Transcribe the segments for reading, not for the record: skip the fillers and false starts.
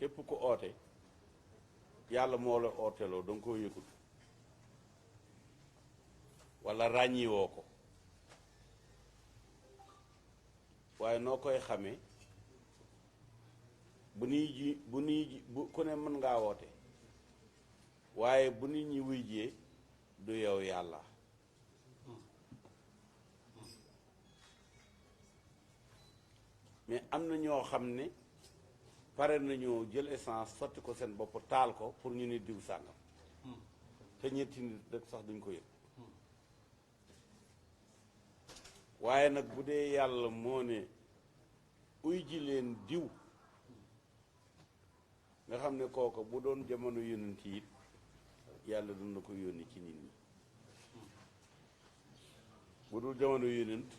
képp ku oote yàlla moo la ooteloo da nga koo yëgul walla ràññiwoo ko waaye noo koy xamee bu ku ne mën ngaa woote waaye bu nit ñi wuy jee du yow yàlla mais am na ñoo xam ne pare nañoo jël essence sotti ko seen bopp taal ko pour ñu ne diw sàngam te ñetti nit rek sax duñ ko yëg waaye nag bu dee yàlla moo ne uy ji leen diw nga xam ne kooku bu doon jamono yonent yi yàlla dun na ko yónni ci nit ñi bu dul jamono yonent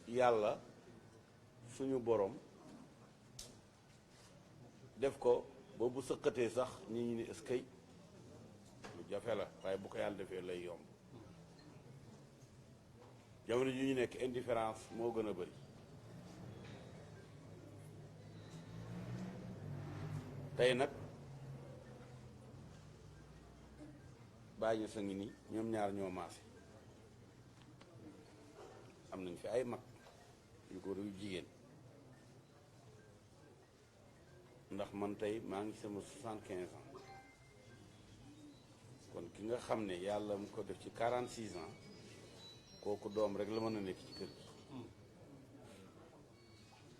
yàlla suñu borom def ko ba bu sëqatee sax nit ñi ni eskay lu jafe la waaye bu ko yàlla defee lay yomb jamono ji ñu nekk indifférence moo gën a bari tey nag bàyyi ñu sa ngi ni ñoom ñaar ñoo maase am nañ fi ay mag yu góor yu jigéen ndax man tey maa ngi sama 75 ans kon ki nga xam ne yàlla mu ko def ci 46 ans kooku doom rek la mën a nekk ci kër gi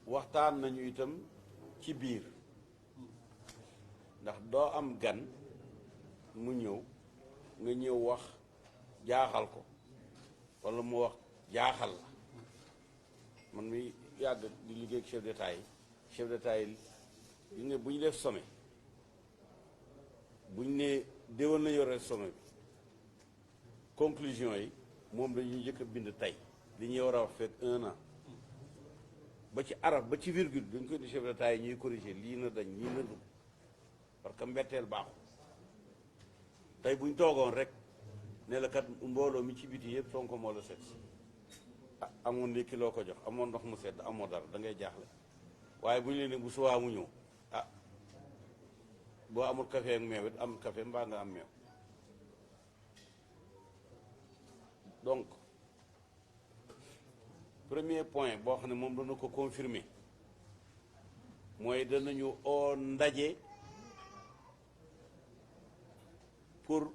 waxtaan nañu itam ci biir ndax doo am gan mu ñëw nga ñëw wax jaaxal ko walla mu wax jaaxal la man mi yàgg di liggéey ak chef d'état yi ñu ne bu ñu def sommet bu ñu ne déwén la yore sommet bi conclusion yi moom dañuy njëkk a bind tey li ñuy war a wax fekk 1 an ba ci araf ba ci virgule dañ koy di chef d'état yi ñuy corriger lii na dañ lii na dugg parce que mbetteel baaxul tey bu ñu toogoon rek ne la kat mbooloo mi ci biti yëpp Sonko moo la set ah amoon ndékki loo ko jox amoon ndox mu sedd amoo dara da ngay jaaxle waaye bu ñu leen ne bu suwaa mu ñëw ah boo amul café ak meew it am café mbaa nga am meew donc premier point boo xam ne moom dana ko confirmer mooy danañu oo ndaje pour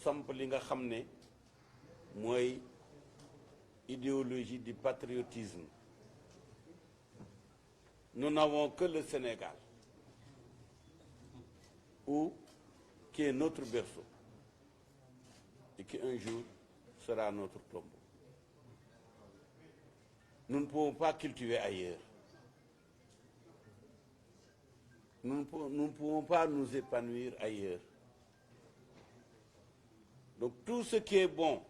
samp li nga xam ne mooy idéologie du patriotisme. Nous n'avons que le Sénégal, qui est notre berceau et qui un jour sera notre tombeau. Nous ne pouvons pas cultiver ailleurs. Nous ne pouvons pas nous épanouir ailleurs. Donc tout ce qui est bon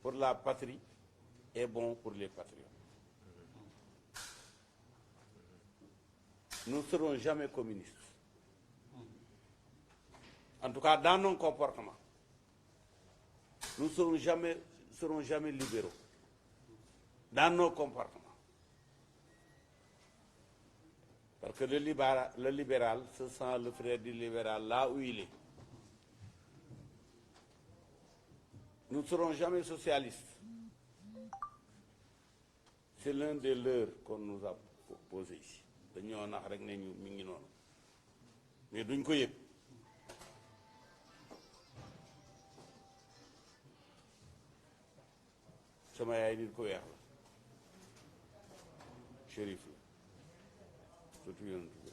pour la patrie est bon pour les patriotes. Nous ne serons jamais communistes. En tout cas, dans nos comportements. Nous ne serons jamais libéraux. Dans nos comportements. Parce que le libéral se sent le frère du libéral là où il est. Nous ne serons jamais socialistes. C'est l'un des leurs qu'on nous a posé ici. dañoo nax rek ne ñu mi ngi noonu mais duñ ko yëg sama yaay nit ko weex la shérif la surtout yonent bi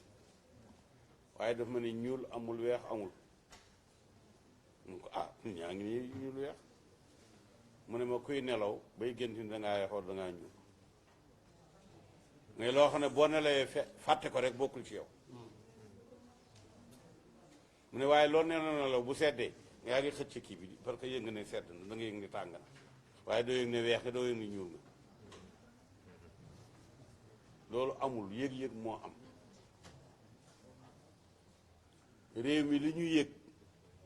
waaye daf ma ne ñuul amul weex amul mu ko ah nit ñaa ngi nii ñuul weex mu ne ma kuy nelaw bay gént ni dangaa weexoor dangaa ñuul mais loo xam ne boo nelawee fàtte ko rek bokkul ci yow mu ne waaye loo nelaw bu seddee yaa ngi xëcc kii bi parce que yëg nga ne sedd na da nga yëg ne tàng na waaye doo yëg ne weex nga doo yëg ne ñuul nga loolu amul yëg-yëg moo am réew mi li ñu yëg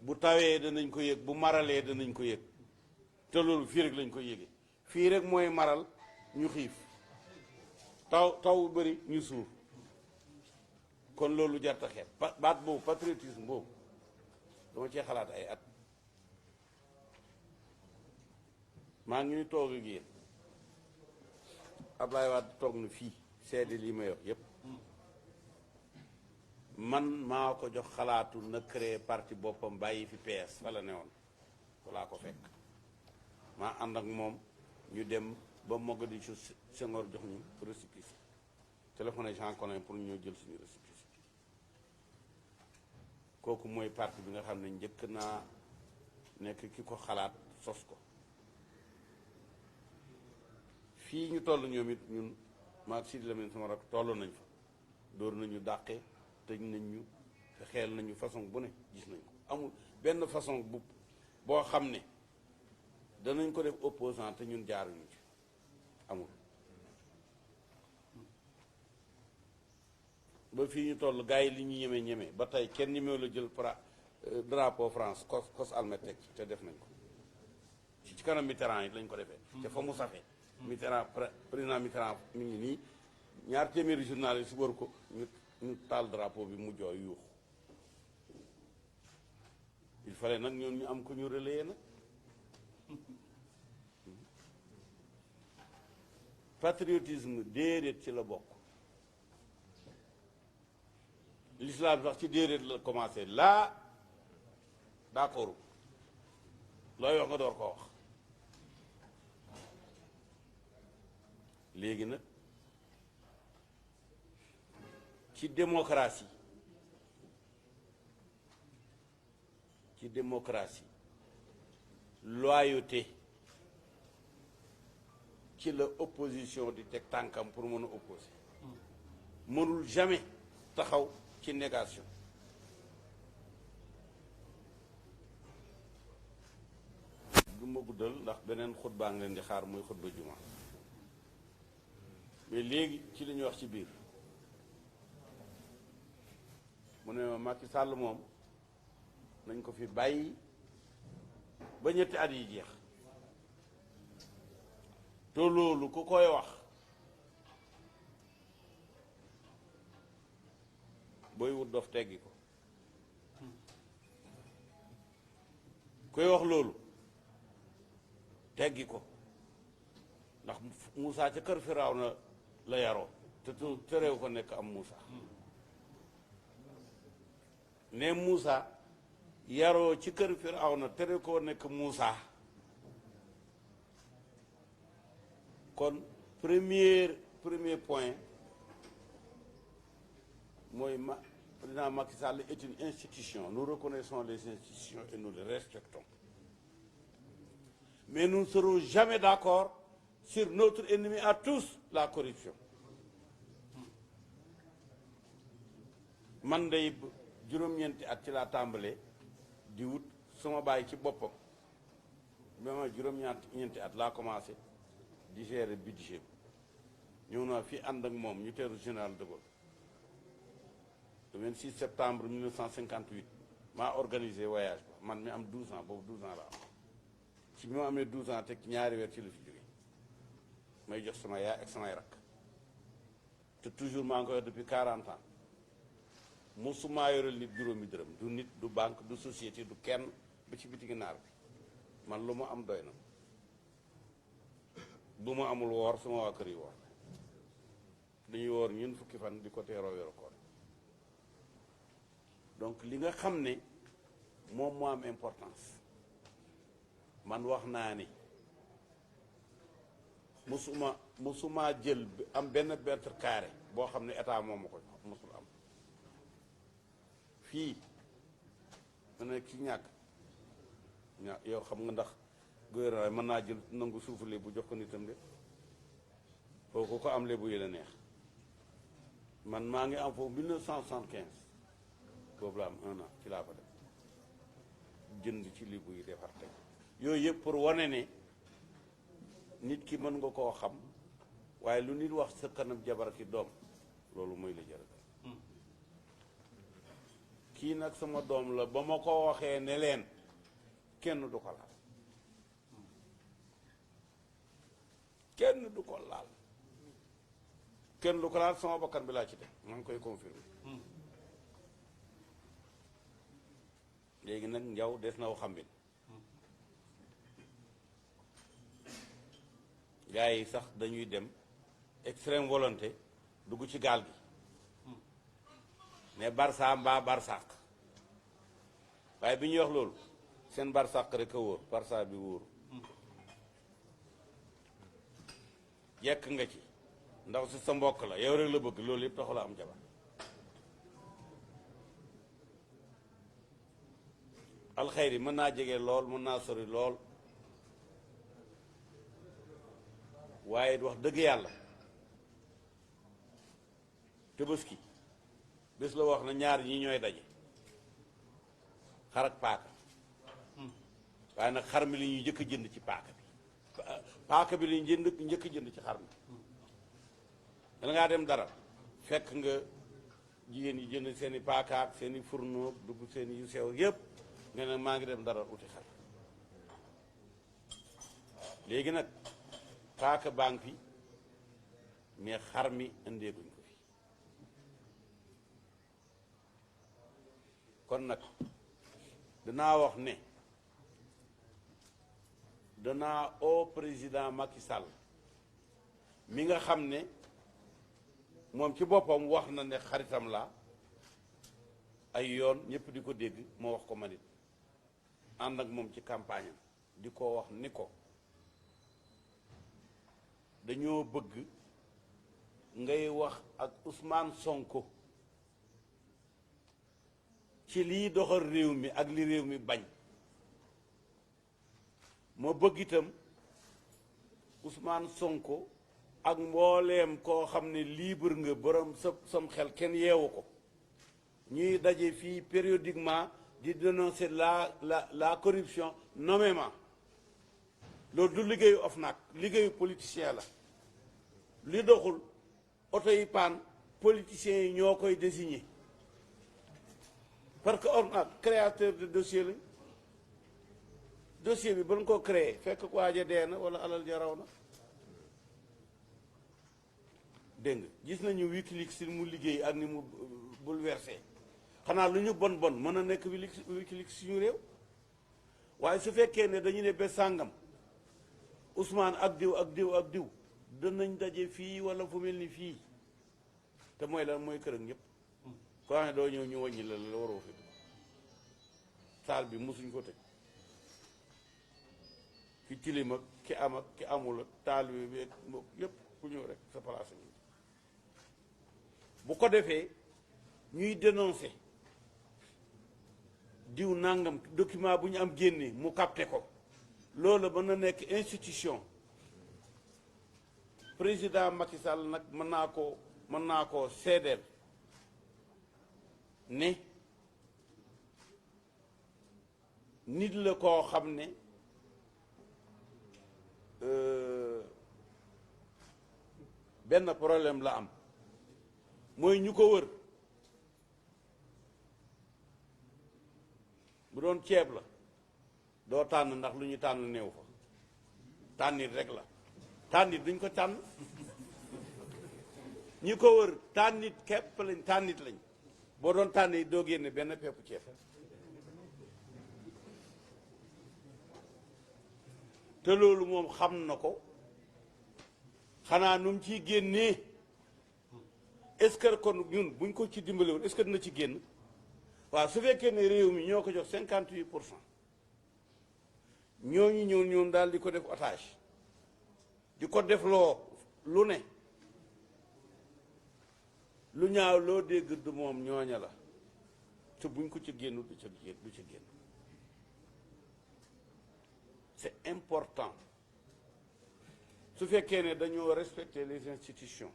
bu tawee danañ ko yëg bu maralee danañ ko yëg te loolu fii rek lañ ko yëgee fii rek mooy maral ñu xiif taw bu bëri ñu suur kon loolu jar ta xeeb baat boobu patriotisme boobu dama cee xalaat ay at maa ngi ni toog ak yéen Ablaye Wade toog na fii seede lii may wax yépp man maa ko jox xalaatu na créer parti boppam bàyyi fi PS fa la ne woon walaa ko fekk maa ànd ak moom ñu dem ba Mogadiscio Senghor jox ñu récépissé téléphoné Jean Collin pour ñoo jël suñu récépissé kooku mooy parti bi nga xam ne njëkk naa nekk ki ko xalaat sos ko fii ñu toll ñoom it ñun maag Sidi Lamine sama rak toll nañ fa dóor nañu dàqe tëj nañ ñu xeel nañu façon bu ne gis nañ ko amul benn façon bu boo xam ne danañ ko def opposant te ñun jaaruñu ci amul ba fii ñu toll gars yi li ñu ñeme ba tey kenn ñemewu la jël drapeau France cos almet teg te def nañ ko ci kanam Mitterrand yi lañ ko defee te fa mu safee Mitterrand président Mitterrand mi ngi nii ñaar téeméeri journaliste wër ko ñu taal drapeau bi mu jooy yuux il fallait nag ñoom ñu am ko ñu relayer nag patriotisme déedéet ci la bokk l'islam sax ci déedéet la commencé laa d'accord looy wax nga door ko wax léegi nag ci démocratie loyauté ci la opposition di teg tànkam pour mën a opposer mënul jamais taxaw ci négation du ma guddal ndax beneen xutbaa ngi leen di xaar muy xutba juma mais léegi ci li ñuy wax ci biir mu ne ma Macky Sall moom nañ ko fi bàyyi ba ñetti at yi jeex te loolu ku koy wax booy wut dof teggi ko koy wax loolu teggi ko ndax Moussa ca kër Firawna la yaroo te terew ko nekk am Moussa ne Moussa yaroo ci kër Firawna tere ko nekk Moussa kon premier point mooy président Macky Sall est une institution nous reconnaissons les institutions et nous les respectons mais nous ne serons jamais d'accord sur notre ennemi à tous la corruption man day juróom-ñeenti at ci laa tàmbalee di wut sama baay ci boppam ba ma juróom-ñeenti at laa commencé di gérer budget bi ñëw naa fii ànd ak moom ñu teeru général de Gaulle le 26 septembre 1958 maa organisé voyage ba man mi am 12 ans boobu 12 ans la am ci bi ma amee 12 ans teg ñaari weer ci la fi jóge may jox sama yaay ak samay rakk te toujours maa ngi koy wax depuis 40 ans mosumaa yoreel nit juróomi dërëm du nit du banque du société du kenn ba ci biti naar bi man lu ma am doy na bu ma amul woor sama waa kër yi woor dañuy woor ñun fukki fan di ko teeroo weeru koor donc li nga xam ne moom moo am importance man wax naa ni musuma jël am benn mètre carré boo xam ne état moom ma ko musul am fii ma nekk ci ñàkk yow xam nga ndax gouvernement mën naa jël nangu suufu lébu jox ko nitam de foofu ko am lébu yi la neex man maa ngi am foofu 1975 boobu la am 1 an ci laa fa def jënd ci lébu yi defar teg yooyu yëpp pour wane ne nit ki mën nga koo xam waaye lu nit wax sa kanam jabar ki doom loolu mooy la jërëjëf kii nag sama doom la ba ma ko waxee ne leen kenn du ko laal kenn du ko laal sama bakkan bi laa ci teg maa ngi koy confirmer léegi nag njaw des na xambin gars yi sax dañuy dem extrême volonté dugg ci gaal gi ne Barça mbaa Barsàq waaye bi ñuy wax loolu seen Barsàq rek a wóor Barça bi wóor jekk nga ci ndax si sa mbokk la yow rek la bëgg loolu yëpp taxu la am jabar alxeyri mën naa jege lool mën naa sori lool waaye wax dëgg yàlla Tabaski bés la wax na ñaar ñi ñooy daje xar ak paaka waaye nag xar mi li ñuy njëkk a jënd ci paaka bi li ñu njëkk a jënd ci xar mi dana ngaa dem dara fekk nga jigéen yi jënd seen i paakaak seen i fourneau dugg seen i yu sew yépp nga ne maa ngi dem dara uti xar léegi nag paaka baa fi mais xar mi indeeguñ ko fi kon nag danaa wax ne danaa au président Macky Sall mi nga xam ne moom ci boppam wax na ne xaritam la ay yoon ñëpp di ko dégg moo wax ko ma nit ànd ak moom ci campagne am di ko wax ni ko dañoo bëgg ngay wax ak Ousmane Sonko ci liy doxal réew mi ak li réew mi bañ moo bëgg itam Ousmane Sonko ak mbooleem koo xam ne libre nga borom sam xel kenn yeewu ko ñuy daje fii périodiquement di dénoncer la corruption nommément loolu du liggéeyu OFNAC liggéeyu politicien la li doxul oto yi paan politiciens yi ñoo koy désigner parce que OFNAC créateur de dossier lañ dossier bi ba nga ko créé fekk ko waaja dee na wala alal ja raw na dégg nga gis nañu Wikileaks si mu liggéey ak ni mu bouleversé xanaa lu ñu bon bon mën a nekk Wikileaks suñu réew waaye su fekkee ne dañu ne ba sàngam Ousmane ak diw ak diw ak diw danañ daje fii wala fu mel ni fii te mooy lan mooy kër ak ñëpp ko xam ne doo ñëw ñu wàññi la waroo fi saal bi mosuñ ko tëj ki tilim ak ki am ak ki amul ak taal bi yëpp ku ñëw rek sa place ñu bu ko defee ñuy dénoncer diw nangam document bu ñu am génne mu capté ko loolu mën na nekk institution président Macky Sall nag mën naa koo seedeel ne nit la koo xam ne benn problème la am mooy ñu ko wër bu doon ceeb la doo tànn ndax lu ñu tànn néew fa tànnit rek la tànnit duñ ko tànn ñi ko wër tànnit képp lañ tànnit lañ boo doon tànn yi doo génne benn peppu ceeb te loolu moom xam na ko xanaa nu mu ciy génnee est-ce que kon ñun buñ ko ci dimbale woon est-ce que dina ci génn waaw su fekkee ne réew mi ñoo ko jox 58% ñooñu ñëw ñoom daal di ko def otage di ko def loo lu ne lu ñaaw loo dégg du moom ñooña la te buñ ko ci génn du ci génn c'est important su fekkee ne dañoo respecter les institutions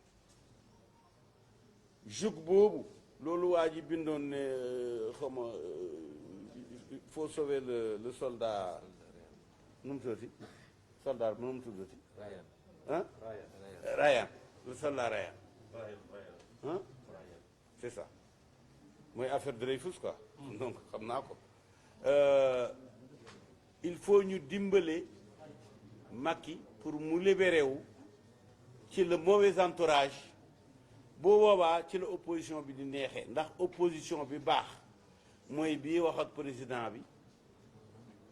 jug boobu loolu waa ji bindoon ne xaw ma il faut sauver le soldat nu mu tuddati soldat nu mu tuddati ah Ryan le soldat Ryan ah c'est ça mooy affaire Dreyfus quoi donc xam naa ko il faut ñu dimbale Macky pour mu libéré wu ci le mauvais entourage boo boobaa ci la opposition bi di neexee ndax opposition bi baax mooy bii wax ak président bi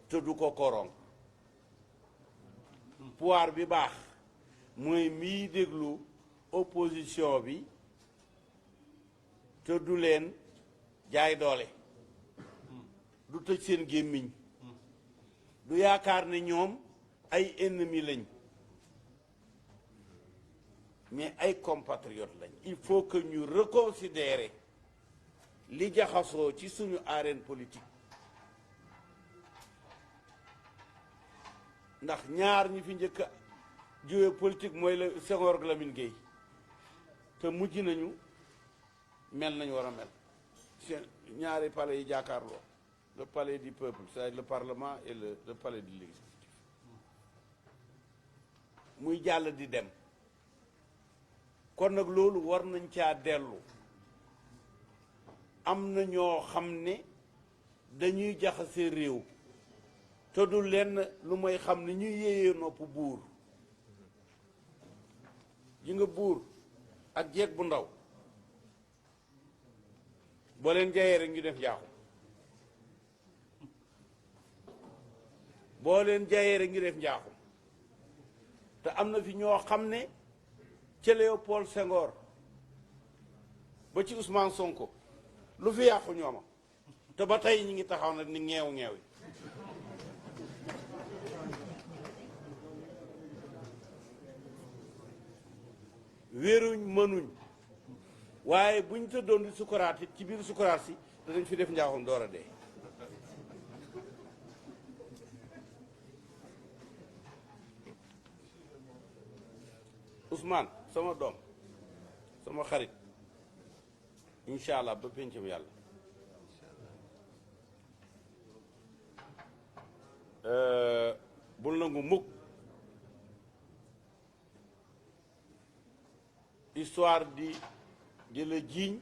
te du ko korong pouvoir bi baax mooy mii déglu opposition bi te du leen jaay doole du tëj seen gémmiñ du yaakaar ne ñoom ay ennemis lañ mais ay compatriotes lañ. il faut que ñu reconsidérer li jaxasoo ci suñu arène politique ndax ñaar ñi fi njëkk a jiwee politique mooy la Senghor ak Lamine Gueye te mujj nañu mel nañu war a mel seen ñaari palais yi jàkkaarloo le palais du peuple c'est-à-dire le parlement et le palais de l'exécutif muy jàll di dem kon nag loolu war nañ caa dellu. am na ñoo xam ne dañuy jaxase réew te du lenn lu may xam ne ñuy yéeyee nopp buur ji nga buur ak jeeg bu ndaw boo leen jayee rek ñu def njaaxum boo leen jayee rek ñu def njaaxum te am na fi ñoo xam ne ca Léopold Senghor ba ci Ousmane Sonko lu fi yàqu ñooma te ba tey ñi ngi taxaw nag ni ñeew yi wéeruñ mënuñ waaye buñ tëddoon di sukuraat it ci biir sukuraat si danañ fi def njaaxum door a dee Ousmane sama doom sama xarit incha allah ba pencam yàlla bul nangu mukk histoire di la jiiñ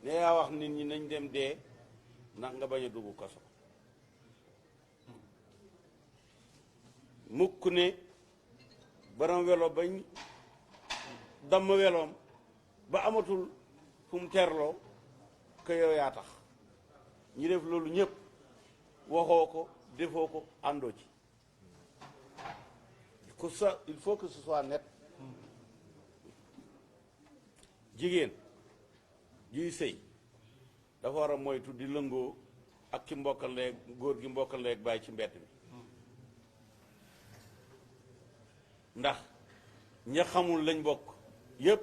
ne yaa wax nit ñi nañ dem dee ndax nga bañ a dugg kaso mukk ne borom welo bañ damm weloom ba amatul fu mu terloo que yow yaa tax ñi def loolu ñëpp waxoo ko defoo ko àndoo ci que ça il faut que ce soit net jigéen juy sëy dafa war a moytu di lëngoo ak ki mbokkal leeg góor gi mbokkal leeg bàyyi ci mbedd mi ndax ña xamul lañ bokk yépp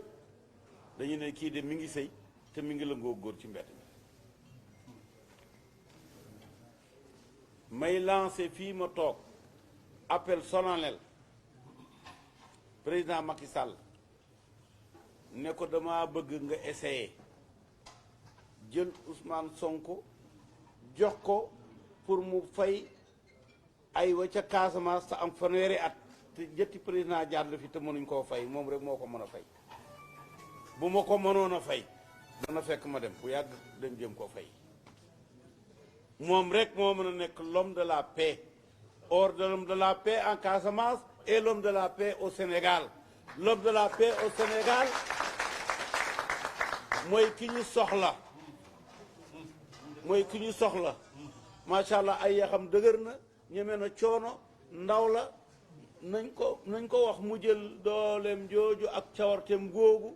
dañu ne kii de mi ngi sëy te mi ngi lëngoo góor ci mbedd mi may lancé fii ma toog appel solennel président Macky Sall ne ko dama bëgg nga essayer jël Ousmane Sonko jox ko pour mu fay ay wa ca Casamance te am fanweeri at te jëtti président jàll fi te mënuñ koo fay moom rek moo ko mën a fay bu ma ko mënoon a fay dana fekk ma dem bu yàgg dem jëm ko fay moom rek moo mën a nekk l'homme de la paix hors de l'homme de la paix en Casamance et l'homme de la paix au Sénégal l'homme de la paix au Sénégal mooy ki ñu soxla mooy ki ñu soxla macha allah ay yaxam dëgër na ñeme na coono ndaw la nañ ko wax mu jël dooleem jooju ak cawarteem googu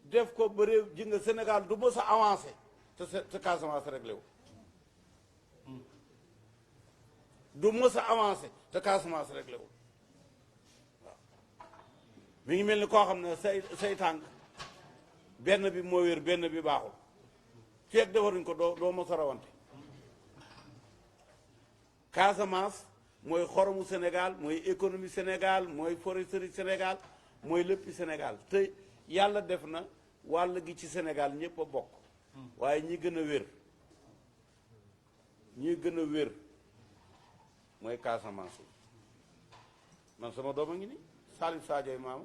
def ko ba réew ji nga Sénégal du mës a avancé te Casamance réglé wu du mës a avancé te Casamance réglé wu waaw mi ngi mel ni koo xam ne say tànk benn bi moo wér benn bi baaxul feeg defaruñ ko doo mës a rawante Casamance mooy xoromu Sénégal mooy économie Sénégal mooy foresterie Sénégal mooy léppi Sénégal te yàlla def na wàll gi ci Sénégal ñëpp a bokk waaye ñi gën a wér mooy Casamance yi man sama doom a ngi ni Salif Sadio maama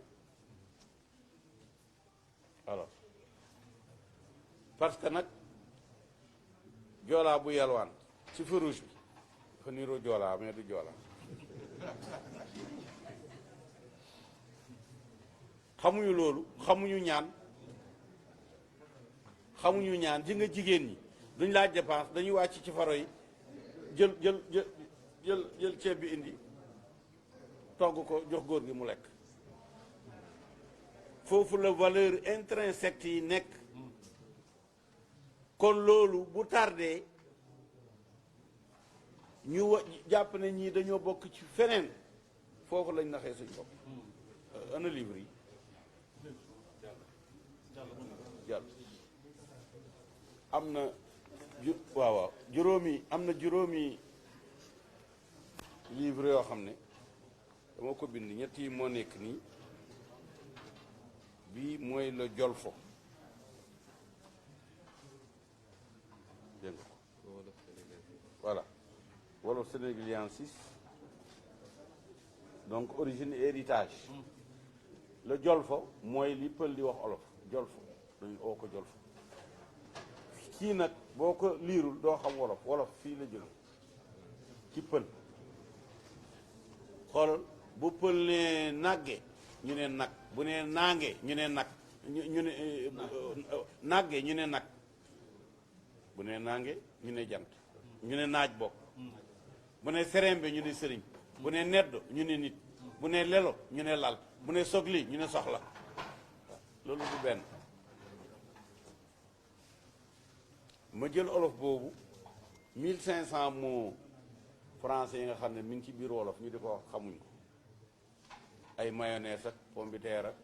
alors parce que nag joolaa bu yelwaan ci feu rouge bi dafa niiroo joolaa mais du joolaa xamuñu loolu xamuñu ñaan ji nga jigéen ñi duñ laaj dépense dañuy wàcc ci faro yi jël ceeb bi indi togg ko jox góor gi mu lekk foofu la valeur intrinsèque yi nekk kon loolu bu tardé ñu jàpp ne ñii dañoo bokk ci feneen foofu lañ naxee suñ bopp ana livre yi jàll am na waaw juróomi livre yoo xam ne dama ko bind ñett yi moo nekk nii bii mooy la Jolfo dégg nga voilà wolof sénégaliensis donc origine et héritage la Jolfo mooy li pël di wax olof Jolfo dañu oo ko Jolfo kii nag boo ko liirul doo xam wolof fii la jóge ci pël xoolal bu pël ne nàgge ñu ne nag bu ne naange ñu ne nag ñu ne nàgge ñu ne nag bu ne naange ñu ne jant ñu ne naaj bokk bu ne serembe ñu ne sëriñ bu ne neddo ñu ne nit bu ne lelo ñu ne lal bu ne sogli ñu ne soxla loolu du benn ma jël olof boobu 1500 mots français yi nga xam ne mi ngi ci biir wolof ñu di ko wax xamuñ ko ay mayonnaise ak pomme de terre ak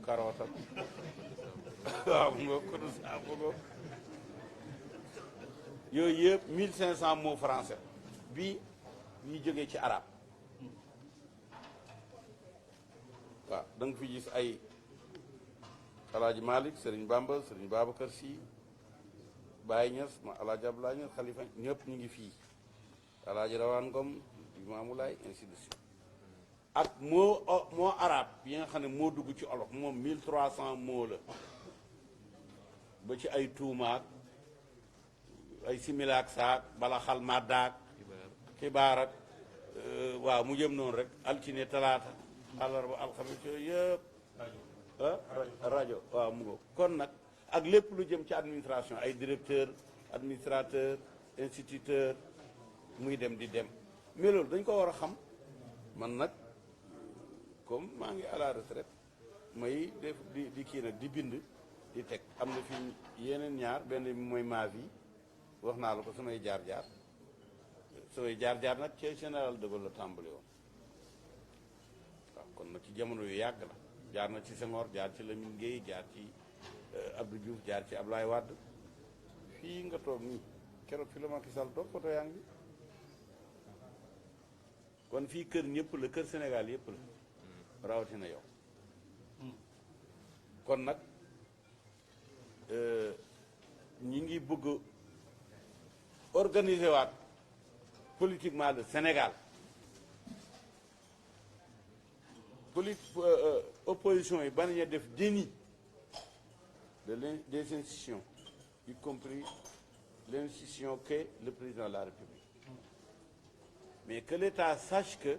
carotte ak waaw nga ko du saabu ko yooyu yëpp 1500 mots français bii jógee ci arabe waaw da nga fi gis ay Alaaji Malick Serigne Bamba Serigne Babacar Sy Baye Niass ma Alaaji Abdoulaye Niass Khalifa ñëpp ñu ngi fii Alaaji Rawaan Ngom Imaamu Laay ainsi de suite ak moo arabe yi nga xam ne moo dugg ci olof moom 1300 mots la ba ci ay tuumaak ay similaak saak bala xal maddaak xibaar ak waaw mu jëm noonu rek altine talaata àllarba alxames yooyu yëpp rajo waaw mu ngo kon nag ak lépp lu jëm ci administration ay directeur administrateur instituteur muy dem di dem mais loolu dañ ko war a xam man nag comme maa ngi à la retraite may def di kii nag di bind di teg am na fi yeneen ñaar benn bi mooy ma vie wax naa la ko samay jaar-jaar nag ci général de Gaulle la tàmbali woon waaw kon nag ci jamono yu yàgg la jaar na ci Senghor jaar ci Lamine Gueye jaar ci Abdou Diouf jaar ci Ablaye Wade fii nga toog nii keroog fi la Macky Sall toog photo yaa ngi kon fii kër ñëpp la kër Sénégal yëpp la rawatina yow kon nag ñi ngi bëgg organiser waat politiquement le Sénégal opposition yi bañ a def déni des institutions y compris l'institution qu'est le président de la République mais que l'État sache que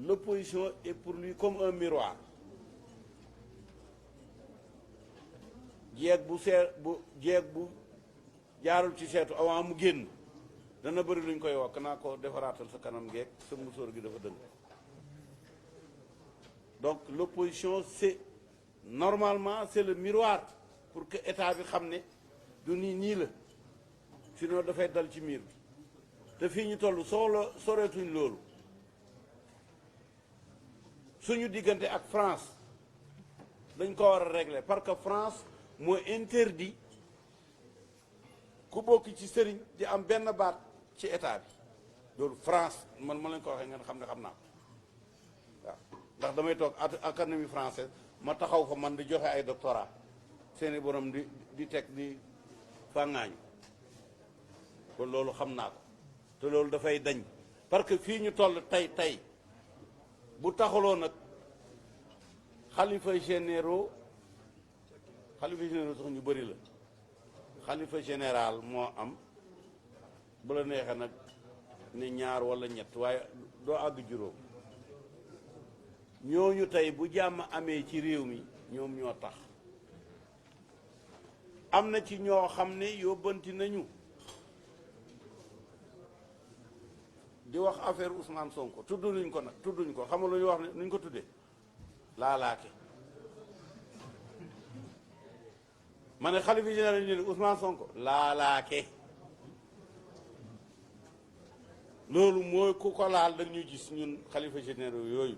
l'opposition est pour lui comme un miroir jeeg bu jaarul ci seetu avant mu génn dana bëri luñ koy wax naa ko defaraatal sa kanam geeg sa musóor gi dafa dëng donc l'opposition c'est normalement c'est le miroir pour que état bi xam ne du nii la sinon dafay dal ci miir bi te fii ñu toll soreetuñ loolu suñu diggante ak France dañ ko war a régler parce que France moo interdit ku bokk ci sëriñ di am benn baat ci état bi loolu France man ma leen ko waxee ngeen xam ne xam naa ko waaw ndax damay toog académie française ma taxaw fa man di joxe ay doctorat seeni borom di teg di fàngaañu kon loolu xam naa ko te loolu dafay dañ parce que fii ñu toll tey bu taxaloo nag xalifa généraux sax ñu bëri la xalifa général moo am bu la neexee nag ne ñaar walla ñett waaye doo àgg juróom ñooñu tey bu jàmm amee ci réew mi ñoom ñoo tax am na ci ñoo xam ne yóbbanti nañu di wax affaire Ousmane Sonko tudduñ ko nag tudduñ ko xam nga lu ñu wax ne nuñ ko tuddee laalaake ma ne xalifa général ñu ne Ousmane Sonko laalaake loolu mooy ku ko laal da ñu gis ñun xalifa généraux yooyu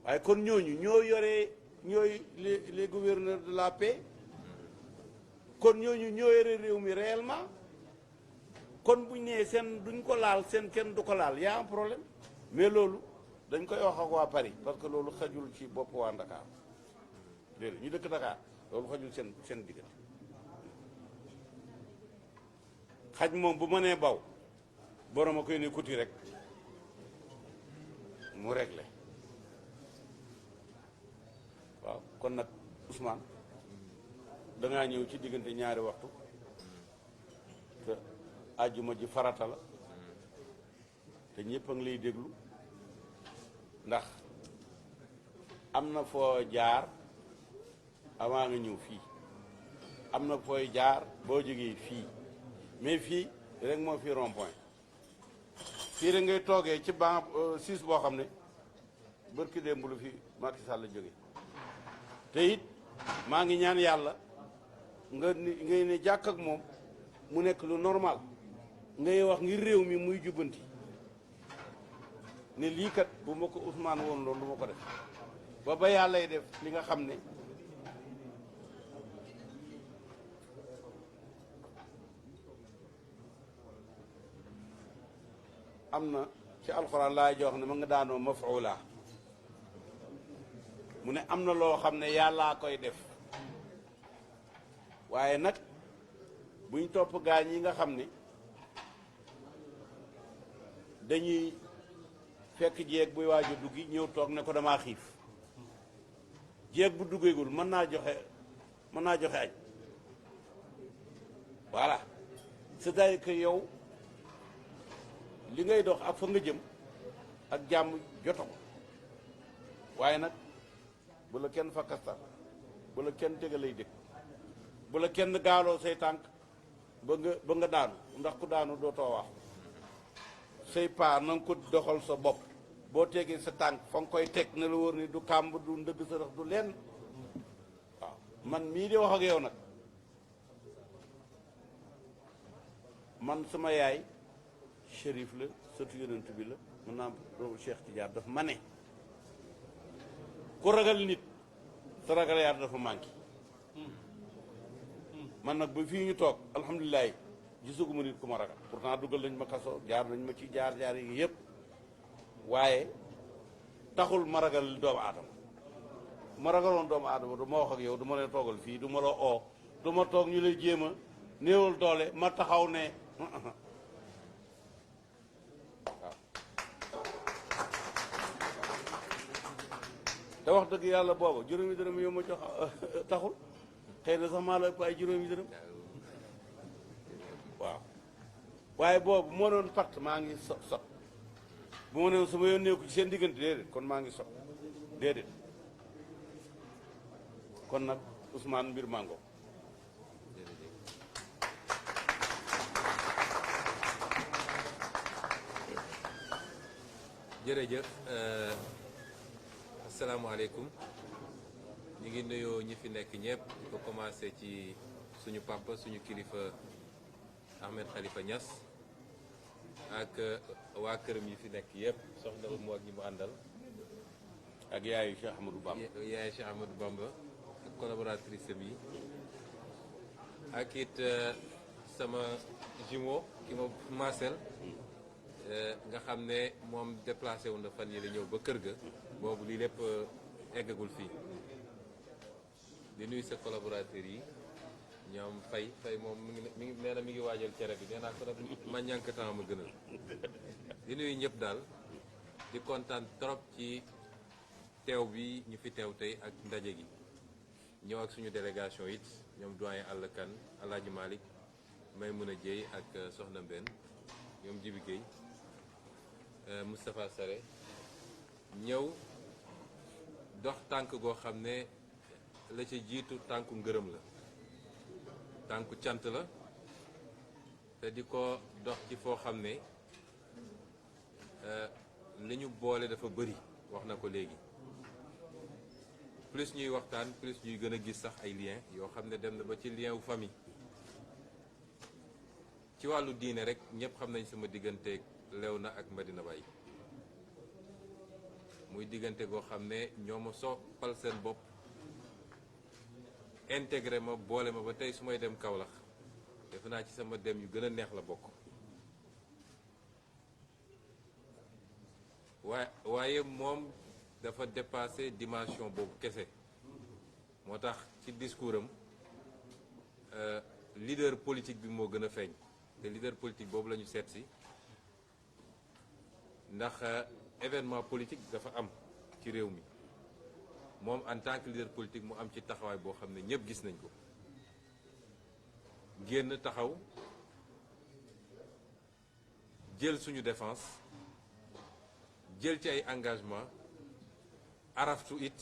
waaye kon ñooñu ñoo yore ñooy les gouverneurs de la paix kon ñooñu ñoo yore réew mi réellement kon buñ nee seen duñ ko laal seen kenn du ko laal y a un problème mais loolu dañ koy wax ak waa Paris parce que loolu xajul ci bopp waa Dakar déedéet ñu dëkk Dakar loolu xajul seen diggante xaj moom bu mënee baw borom a koy ne kuti rek mu réglé waaw kon nag Ousmane dangaa ñëw ci diggante ñaari waxtu te àjjuma ji farata la te ñëpp a ngi lay déglu ndax am na foo jaar avant nga ñëw fii am na fooy jaar boo jógee fii mais fii rek moo fi rond point fii rek ngay toogee ci banc 6 boo xam ne bërki démb lu fi Macky Sall la jóge te it maa ngi ñaan yàlla ngay ne jàkk ak moom mu nekk lu normal ngay wax ngir réew mi muy jubbanti ne lii kat bu ma ko Ousmane woon loolu du ma ko def ba yàllay def li nga xam ne am na ci alxuraan laay jox ne ma nga daanoo mafuula mu ne am na loo xam ne yàllaa koy def waaye nag buñ topp gaañ yi nga xam ne dañuy fekk jeeg buy waaju duggi ñëw toog ne ko damaa xiif jeeg bu duggeegul mën naa joxe añ voilà c'est-à-dire que yow li ngay dox ak fa nga jëm ak jàmm joto ko waaye nag bu la kenn fakkastal bu la kenn tegalay dëkk bu la kenn gaaloo say tànk ba nga daanu ndax ku daanu dootoo wax say paa na nga ko doxal sa bopp boo tegee sa tànk fa nga koy teg ne la wóor ni du kàmb du ndëgg sa rax du lenn waaw man mii di wax ak yow nag man sama yaay shérif la sëtu yonent bi la mën naa am Cheikh Tidiane dafa ma ne ku ragal nit sa ragal yàlla dafa manqué man nag ba fii ñu toog alhamdulilah gisaguma nit ku ma ragal pourtant dugal nañ ma kaso jaar nañ ma ci jaar yi yëpp waaye taxul ma ragal doomu aadama ma ragaloon doomu aadama du ma wax ak yow du ma leen toogal fii du ma la oo du ma toog ñu lay jéem a néewal doole ma taxaw ne waaw te wax dëgg yàlla booba juróomi dërëm yow ma jox taxul xëy na sax maa la ëpp ay juróomi dërëm waaw waaye boobu moo doon patt maa ngi sot bu ma ne sama yoon nekku ci seen diggante déedéet kon maa ngi sot déedéet kon nag Ousmane mbir mango jërëjëf asalaamaaleykum ñu ngi nuyoo ñi fi nekk ñëpp di ko commencé ci suñu papa suñu kilifa Ahmed Khalifa Niass ak waa këram yi fi nekk yëpp soxna mu ak ñi mu àndal ak yaayu Cheikh Ahmadou Bamba yaayu Cheikh Ahmadou Bamba ak collaboratrice am yi ak it sama jumeau ki ma Marcel nga xam ne moom déplacé wu na fan yi la ñëw ba kër ga boobu lii lépp eggagul fii di nuyu sa collaborateurs yi ñoom fay moom mi ngi nee na mi ngi waajal cere bi nee naa ko nag ma ñànk temps ma gënal di nuyu ñëpp daal di kontaan trop ci teew bi ñu fi teew tey ak ndaje gi ñëw ak suñu délégation it ñoom doyen Alla Kane Alaaji Malick Maymouna Dieye ak Soxna Mbène ñoom Jibi Gueye Moustapha Sare ñëw dox tànk goo xam ne la ca jiitu tànku ngërëm la tànku cant la te di ko dox ci foo xam ne li ñu boole dafa bëri wax na ko léegi plus ñuy waxtaan plus ñuy gën a gis sax ay lien yoo xam ne dem na ba ci lien wu famille ci wàllu diine rek ñëpp xam nañ sama digganteeg Léona ak Medina Baye muy diggante goo xam ne ñoo ma soppal seen bopp intégré ma boole ma ba tey su may dem Kaolack defe naa ci sama dem yu gën a neex la bokk waaye moom dafa dépassé dimension boobu kese moo tax ci discours am leader politique bi moo gën a feeñ te leader politique boobu la ñu seet si ndax événement politique dafa am ci réew mi moom en tant que leader politique mu am ci taxawaay boo xam ne ñëpp gis nañ ko génn taxaw jël suñu défense jël ci ay engagement araftu it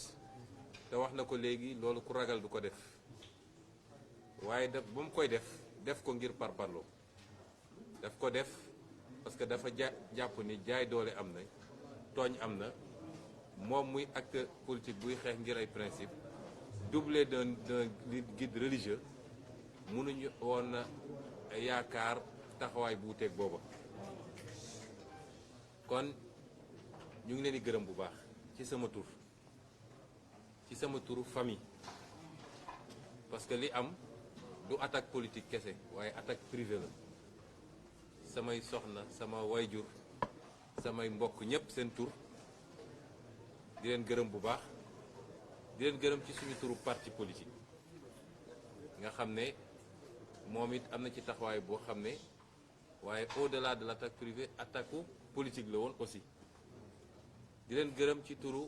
te wax na ko léegi loolu ku ragal du ko def waaye ba mu koy def ko ngir parparloo daf ko def parce que dafa jàpp ni jaay doole am na tooñ am na moom muy acteur politique buy xeex ngir ay principe doublé d'un guide religieux mënuñu woon yaakaar taxawaay bu wuteeg booba kon ñu ngi leen di gërëm bu baax ci sama tur ci sama turu famille parce que li am du attaque politique kese waaye attaque privée la samay soxna sama wayjur samay mbokk ñëpp seen tur di leen gërëm bu baax di leen gërëm ci suñu turu parti politique nga xam ne moom it am na ci taxawaay boo xam ne waaye au-delà de l'attaque privée attaque politique la woon aussi di leen gërëm ci turu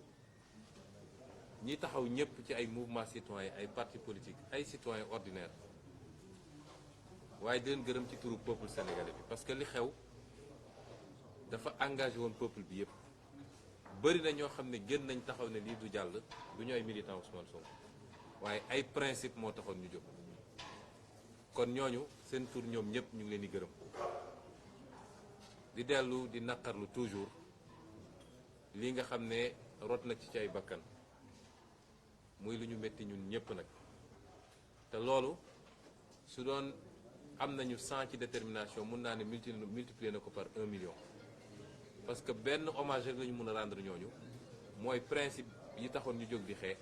ñi taxaw ñëpp ci ay mouvement citoyen ay parti politique ay citoyen ordinaire waaye di leen gërëm ci turu peuple sénégalais bi parce que li xew dafa engagé woon peuple bi yëpp bëri na ñoo xam ne génn nañ taxaw ne lii du jàll du ñu ay militant Ousmane Sonko waaye ay principe moo taxoon ñu jóg kon ñooñu seen tur ñoom ñëpp ñu ngi leen di gërëm di dellu di naqarlu toujours lii nga xam ne rot na ci ay bakkan muy lu ñu metti ñun ñëpp nag te loolu su doon am nañu 100 ci détermination mun naa ne multiplier na ko par 1 million parce que benn hommage rek la ñu mën a rendre ñooñu mooy principe yi taxoon ñu jóg di xeex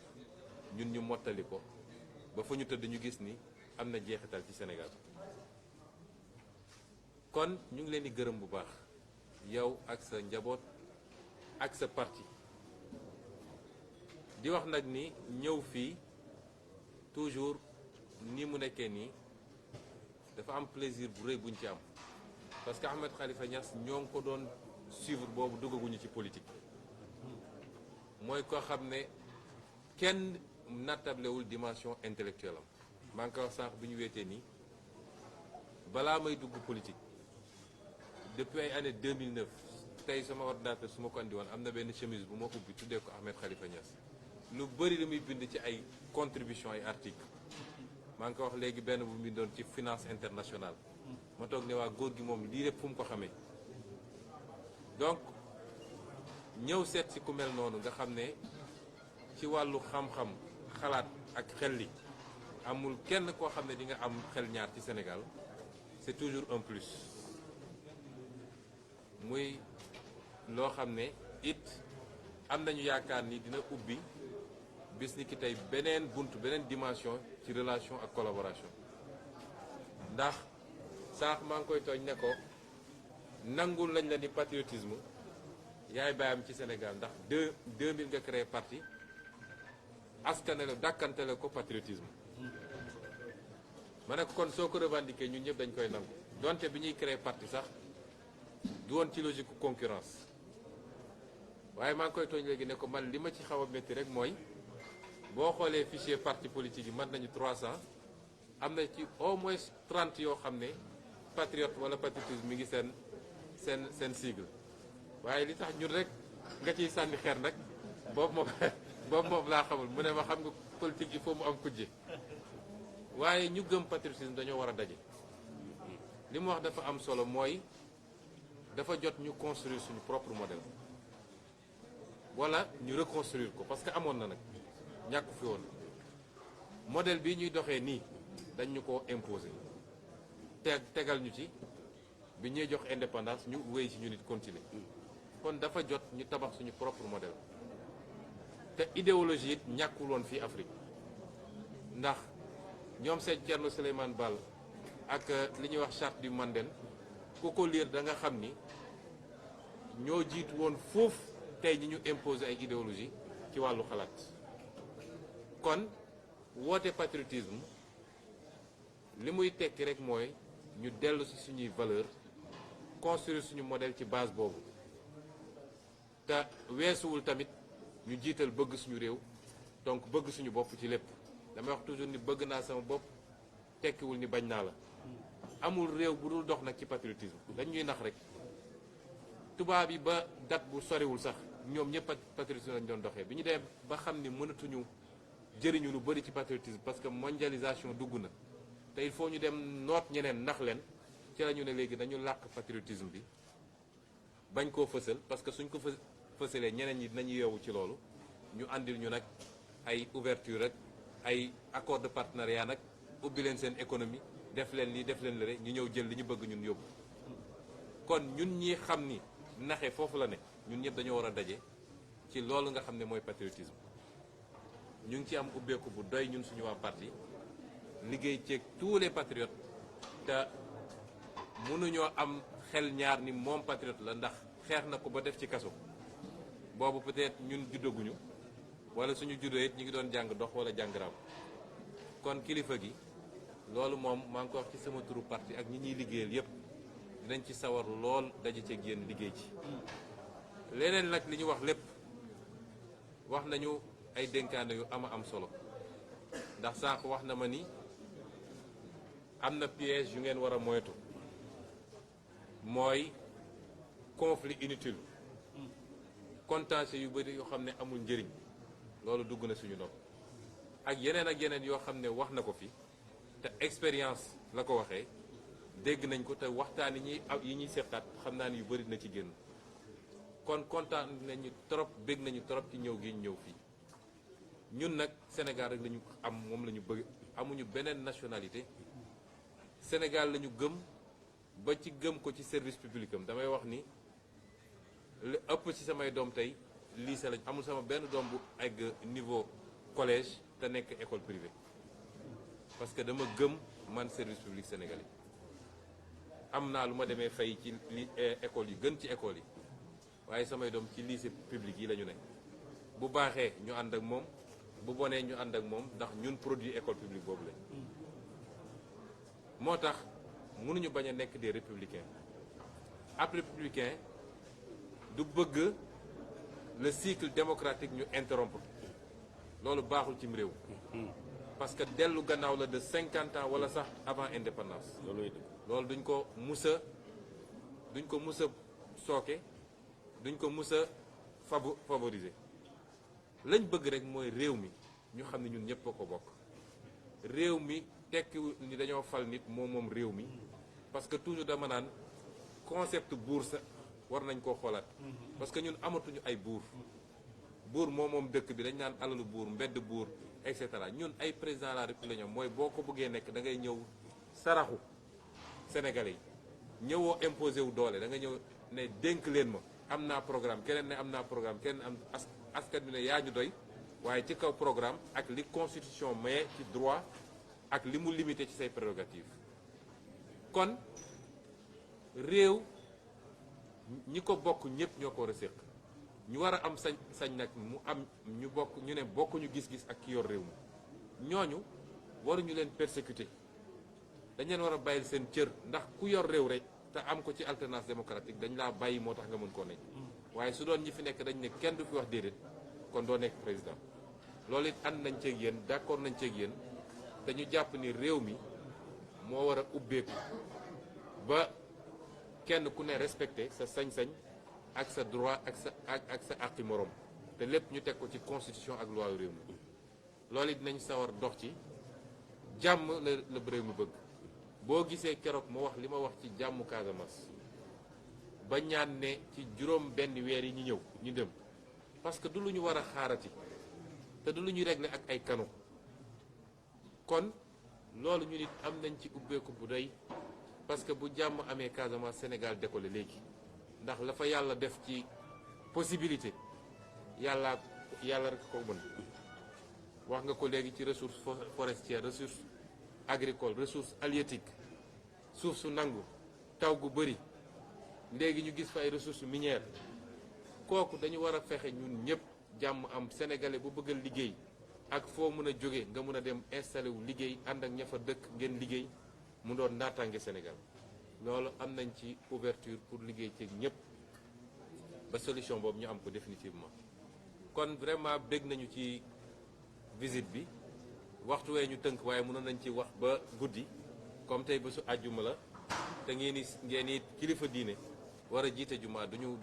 ñun ñu mottali ko ba fa ñu tëdd ñu gis ni am na jeexital ci Sénégal kon ñu ngi leen di gërëm bu baax yow ak sa njaboot ak sa parti di wax nag ni ñëw fii toujours ni mu nekkee nii dafa am plaisir bu rëy buñ ci am parce que Ahmed Khalifa Niass ñoo ngi ko doon suivre boobu duggaguñu ci politique mooy koo xam ne kenn nattablewul dimension intellectuelle am maa ngi ko wax sànq bi ñu weetee nii balaa may dugg politique depuis ay année 2009 tey sama ordinateur su ma ko andi woon am na benn chemise bu ma ubbi tuddee ko Ahmed Khalifa Niass lu bëri li muy bind ci ay contribution ay article maa ngi ko wax léegi benn bu bindoon ci finance internationale ma toog ne waa góor gi moom lii lépp fu mu ko xamee donc ñëw seet si ku mel noonu nga xam ne ci wàllu xam-xam xalaat ak xel li amul kenn koo xam ne di nga am xel ñaar ci Sénégal c'est toujours un plus muy loo xam ne it am nañu yaakaar ni dina ubbi bis ni ki tey beneen bunt beneen dimension ci relation ak collaboration ndax sànq maa ngi koy tooñ ne ko nangul lañ la ni patriotisme yaay bàyyam ci Sénégal ndax 2000 nga créé parti askanale dàkkantele ko patriotisme ma ne ko kon soo ko revendiqué ñun ñëpp dañ koy nangu donte bi ñuy créé parti sax du woon ci logique concurrence waaye maa ngi koy tooñ léegi ne ko man li ma ci xaw a métti rek mooy boo xoolee fichier parti politique yi mën nañu 300 am na ci au moins 30 yoo xam ne patriote wala patriotisme mi ngi seen sigle waaye li tax ñun rek nga ciy sànni xeer nag boobu moom laa xamul mu ne ma xam nga politique il faut mu am kujje waaye ñu gëm patriotisme dañoo war a daje. li mu wax dafa am solo mooy dafa jot ñu construire suñu propre modèle wala ñu reconstruire ko parce que amoon na nag ñàkk fi woon modèle bi ñuy doxee nii dañ ñu ko imposer tegal ñu ci bi ñuy jox indépendance ñu wéy ci ñu nit continuer kon dafa jot ñu tabax suñu propre modèle te idéologie it ñàkkul woon fii Afrique ndax ñoom seen Thierno Souleymane Baal ak li ñuy wax charte du Mandel ku ko lire da nga xam ni ñoo jiitu woon foofu tey ñi ñu imposer ay idéologie ci wàllu xalaat kon woote patriotisme li muy tekki rek mooy ñu dellu ci suñuy valeur construire suñu modèle ci base boobu te weesuwul tamit ñu jiital bëgg suñu réew donc bëgg suñu bopp ci lépp damay wax toujours ni bëgg naa sama bopp tekkiwul ni bañ naa la amul réew bu dul dox nag ci patriotisme dañ ñuy nax rek tubaab yi ba date bu soriwul sax ñoom ñëpp patriotisme lañ doon doxee bi ñu demee ba xam ni mënatuñu jëriñu lu bëri ci patriotisme parce que mondialisation dugg na te il faut ñu dem noot ñeneen nax leen ci la ñu ne léegi dañu làq patriotisme bi bañ koo fësal parce que suñ ko fësalee ñeneen ñi dinañu yeewu ci loolu ñu àndil ñu nag ay ouverture rek ay accord de partenariat nag ubbi leen seen économie def leen lii def leen lëre ñu ñëw jël li ñu bëgg ñun yóbbu kon ñun ñi xam ni naxe foofu la ne ñun ñëpp dañoo war a daje ci loolu nga xam ne mooy patriotisme ñu ngi ci am ubbeeku bu doy ñun suñu waa parti liggéey ceeg tous les patriotes te mënuñoo am xel ñaar ni moom patriote la ndax xeex na ko ba def ci kaso boobu peut-être ñun juddaguñu wala suñu juddoo it ñu ngi doon jàng dox wala jàng raam kon kilifa gi loolu moom maa ngi ko wax ci sama turu parti ak ñi ñuy liggéeyal yépp dinañ ci sawar lool daje ceeg yéen liggéey ci leneen nag li ñu wax lépp wax nañu ay dénkaane yu ama am solo ndax sànq wax na ma ni am na piège yu ngeen war a moytu mooy conflit inutile contentieux yu bëri yoo xam ne amul njëriñ loolu dugg na suñu nopp ak yeneen yoo xam ne wax na ko fi te expérience la ko waxee dégg nañ ko te waxtaan yi ñuy seqaat xam naa ni yu bëri na ci génn kon kontaan nañu trop bég nañu trop ci ñëw gi ñëw fii ñun nag Sénégal rek lañu am moom la ñu bëgg amuñu beneen nationalité Sénégal la ñu gëm ba ci gëm ko ci service public am damay wax ni li ëpp ci samay doom tey lycée lañ amul sama benn doom bu egg niveau collège te nekk école privée parce que dama gëm man service public sénégalais am naa lu ma demee fay ci école yi gën ci école yi waaye samay doom ci lycée public yi la ñu nekk bu baaxee ñu ànd ak moom bu bonee ñu ànd ak moom ndax ñun produit école publique boobu lañ moo tax mënuñu bañ a nekk des républicains ab républicain du bëgg le cycle démocratique ñu interrompre loolu baaxul cim réew parce que dellu gannaaw la de 50 ans wala sax avant indépendance loolu duñ ko mus a sooke duñ ko mus a favoriser lañ bëgg rek mooy réew mi ñu xam ne ñun ñëpp a ko bokk réew mi tekki ni dañoo fal nit moom réew mi parce que toujours dama naan concept buur sa war nañ koo xoolaat parce que ñun amatuñu ay buur moom dëkk bi dañ naan alalu buur mbedd buur et cetera ñun ay président de la république ñoom mooy boo ko bëggee nekk da ngay ñëw saraxu sénégalais yi ñëwoo imposé wu doole da nga ñëw ne dénk leen ma am naa programme keneen ne am naa programme keneen am askan bi ne yaa ñu doy waaye ci kaw programme ak li constitution maye ci droit ak li mu limité ci say prérogatives kon réew ñi ko bokk ñëpp ñoo ko war a séq ñu war a am sañ nag mu am ñu bokk ñu ne bokkuñu gis-gis ak ki yor réew mi ñooñu waruñu leen persécuter dañ leen war a bàyyil seen cër ndax ku yor réew rek te am ko ci alternance démocratique dañ laa bàyyi moo tax nga mën koo nekk waaye su doon ñi fi nekk dañ ne kenn du fi wax déedéet kon doo nekk président loolu it ànd nañ ceeg yéen d'accord nañ ceeg yéen te ñu jàpp ni réew mi moo war a ubbeeku ba kenn ku ne respecté sa sañ-sañ ak sa droit ak sa àqi morom te lépp ñu teg ko ci constitution ak loi réew mi loolu it dinañ sawar dox ci jàmm la réew mi bëgg boo gisee keroog ma wax li ma wax ci jàmm Casamance ba ñaan ne ci juróom benn weer yi ñu ñëw ñu dem parce que du lu ñu war a xaarati te du lu ñu régler ak ay kanu kon loolu ñu nit am nañ ci ubbeeku bu doy parce que bu jàmm amee Casamance Sénégal décollé léegi ndax la fa yàlla def ci possibilité yàlla rek ko mën wax nga ko léegi ci ressource forestière ressource agricole ressource halieutique suuf su nangu taw gu bëri léegi ñu gis fa ay ressources minières kooku dañu war a fexe ñun ñëpp jàmm am sénégalais bu bëgg a liggéey ak foo mën a jóge nga mën a dem installé wu liggéey ànd ak ña fa dëkk ngeen liggéey mu doon naataange Sénégal loolu am nañ ci ouverture pour liggéey ci ñëpp ba solution boobu ñu am ko définitivement kon vraiment bég nañu ci visite bi waxtu wee ñu tënk waaye mënoon nañ ci wax ba guddi comme tey bésu àjjuma la te ngeen it kilifa diine war a jiite jumaa duñu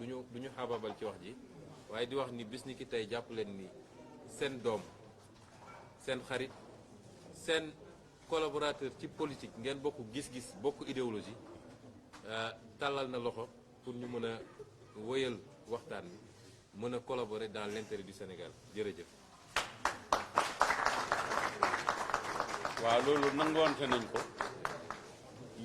xaababal ci wax ji waaye di wax ni bis ni ki tey jàpp leen ni seen doom seen xarit seen collaborateur ci politique ngeen bokk gis-gis bokk idéologie tàllal na loxo pour ñu mën a wëyal waxtaan bi mën a collaborer dans l'intérêt du Sénégal jërëjëf. waaw loolu nangoonte nañ ko